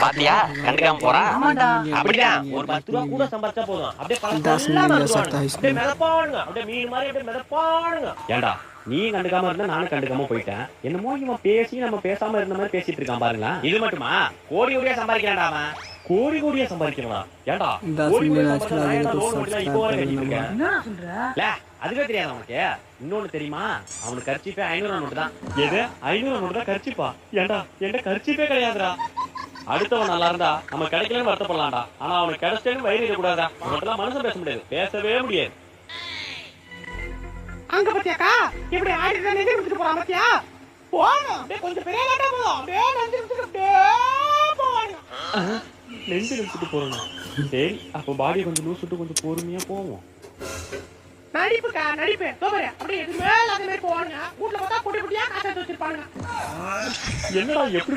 பாத்தியா கண்டுக்காம போறான். ஆமாடா. அப்படிதான் ஒரு 10 ரூபா கூட சம்பாதிச்சா போதும். அப்படியே அப்படியே மிதப்பானுங்க, அப்படியே மீன் மாதிரி அப்படியே மிதப்பானுங்க. ஏண்டா நீ கண்டுக்காம இருந்தா நானும் கண்டுக்காம போயிட்டேன். என்னமோ இவன் பேசி நம்ம பேசாம இருந்த மாதிரி பேசிட்டு இருக்கான் பாருங்களா. இது மட்டுமா கோடி கோடியா சம்பாதிக்கிறான்டா அவன். கோடி கோடியா சம்பாதிக்கிறான். ஏண்டா கோடி கோடியா சம்பாதிக்கிறான். லோன் ஓடினா இப்போ வரை கட்டிட்டு இருக்கேன். என்ன சொல்ற? அதுவே தெரியாது அவனுக்கு. இன்னொன்னு தெரியுமா, அவனுக்கு கர்ச்சீப்பே 500 நோட்டு தான். எது 500 நோட்டு தான் கர்ச்சீப்பா? ஏண்டா என்கிட்ட கர்ச்சீப்பே கிடையாதுடா. அடுத்தவன் நல்லா இருந்தா நம்ம கிடைக்கலன்னு வருத்தப்படலாம்டா. ஆனா அவனுக்கு கிடைச்சேன்னு வயிறு கூடாதா. அவன்கிட்ட மனுஷன் பேச முடியாது, பேசவே முடியாது. அங்க பத்தியாக்கா இப்படி ஆடிட்டு நெஞ்சு விட்டுட்டு போறான் பத்தியா? போகணும் அப்படியே கொஞ்சம் பெரிய காட்டா போதும். அப்படியே நெஞ்சு விட்டுட்டு அப்படியே போகணும். நெஞ்சு நிறுத்திட்டு போறோம். சரி அப்போ பாடி கொஞ்சம் லூஸ் விட்டு கொஞ்சம் பொறுமையா போவோம். நடிப்புக்கா நடிப்பு தோபரே அப்படியே எதுவுமே அதே மாதிரி போவானுங்க. வீட்டுல பார்த்தா குட்டி குட்டியா காசு எடுத்து வச்சிருப்பானுங்க. என்னடா எப்படி